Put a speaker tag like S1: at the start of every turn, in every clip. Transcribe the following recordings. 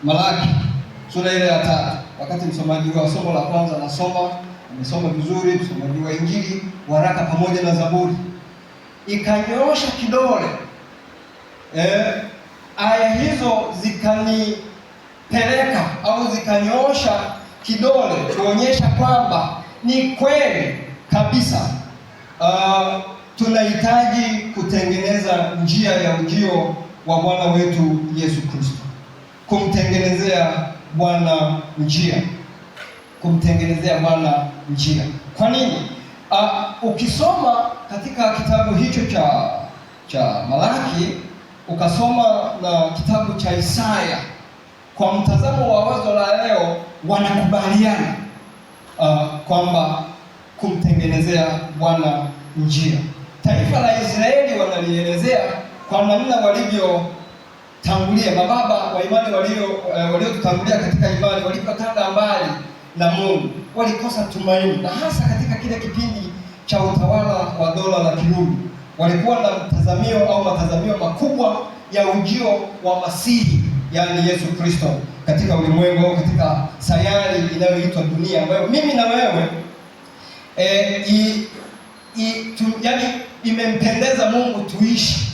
S1: Malaki sura ile ya 3. Wakati msomaji wa somo la kwanza amesoma vizuri, msomaji wa Injili, waraka pamoja na Zaburi, ikanyoosha kidole aya hizo zikanipeleka au zikanyoosha kidole kuonyesha kwamba ni kweli kabisa tunahitaji kutengeneza njia ya ujio wa Bwana wetu Yesu Kristo, kumtengenezea Bwana njia. Kwa nini? Ukisoma katika kitabu hicho cha Malaki, ukasoma na kitabu cha Isaya, kwa mtazamo wa wazo la leo, wanakubaliana kwamba kumtengenezea Bwana njia. Taifa la Israeli wanalielezea kwa namna walivyotangulia, mababa wa imani waliotutangulia katika imani, walipotanga mbali na Mungu, walikosa tumaini, na hasa katika kile kipindi cha utawala wa dola la Kirumi. Walikuwa na matazamio makubwa ya ujio wa Masihi, yaani Yesu Kristo, katika ulimwengu, katika sayari inayoitwa dunia, ambayo mimi na wewe yaani imempendeza Mungu tuishi.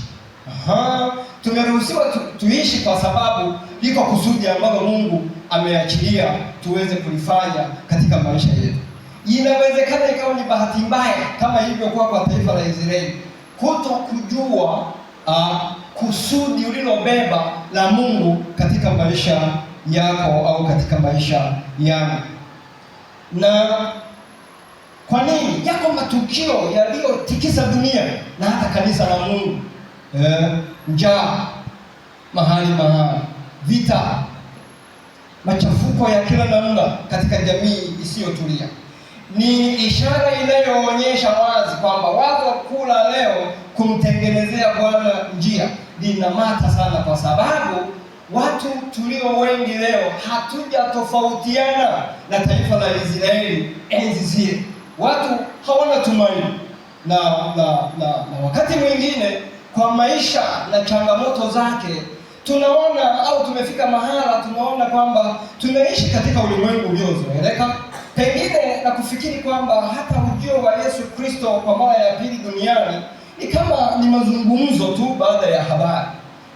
S1: Tumeruhusiwa tuishi kwa sababu liko kusudi ambalo Mungu ameachilia tuweze kulifanya katika maisha yetu. Inawezekana ikawa ni bahati mbaya kama ilivyokuwa kwa taifa la Israeli, kuto kujua kusudi ulilobeba la Mungu katika maisha yako au katika maisha yangu. Na kwa nini? Yako matukio yaliyotikisa dunia na hata kanisa la Mungu. Njaa mahali, vita, machafuko ya kila namna katika jamii isiyotulia. Ni ishara inayoonyesha wazi kwamba wazo kuu la leo, kumtengenezea Bwana njia, linamata sana, kwa sababu watu tulio wengi leo hatujatofautiana na taifa la Israeli enzi zile. Watu hawana tumaini na wakati mwingine kwa maisha na changamoto zake tunaona, au tumefika mahala tunaona kwamba tunaishi katika ulimwengu uliozoeleka, pengine na kufikiri kwamba hata ujio wa Yesu Kristo kwa mara ya pili duniani ni kama ni mazungumzo tu baada ya habari.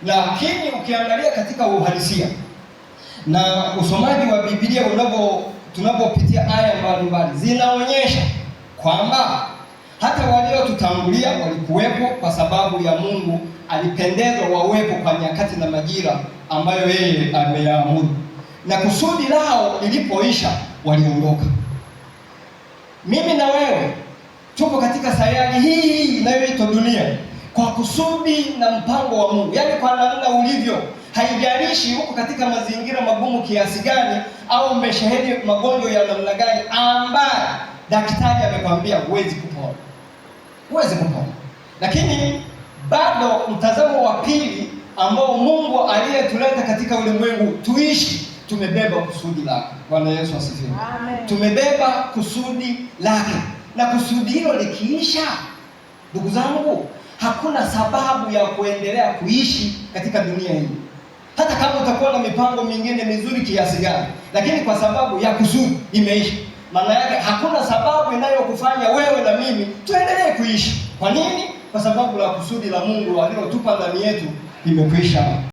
S1: Lakini ukiangalia katika uhalisia na usomaji wa Biblia, tunapopitia aya mbalimbali, zinaonyesha kwamba hata waliotutangulia walikuwepo kwa sababu ya Mungu alipendezwa wawepo kwa nyakati na majira ambayo yeye ameyaamuru, na kusudi lao lilipoisha waliondoka. Mimi na wewe tupo katika sayari hii inayoitwa dunia kwa kusudi na mpango wa Mungu, yaani kwa namna ulivyo. Haijalishi huko katika mazingira magumu kiasi gani au umesheheni magonjwa ya namna gani ambayo daktari amekwambia huwezi kupona, lakini bado mtazamo wa pili ambao Mungu aliyetuleta katika ulimwengu tuishi, tumebeba kusudi lake. Bwana Yesu asifiwe. Amen. Tumebeba kusudi lake, na kusudi hilo likiisha, ndugu zangu, hakuna sababu ya kuendelea kuishi katika dunia hii, hata kama utakuwa na mipango mingine mizuri kiasi gani, lakini kwa sababu ya kusudi imeisha, maana yake hakuna sababu inayokufanya wewe na mimi tuendelee kuishi. Kwa nini? Kwa sababu la kusudi la Mungu alilotupa ndani yetu limekwisha.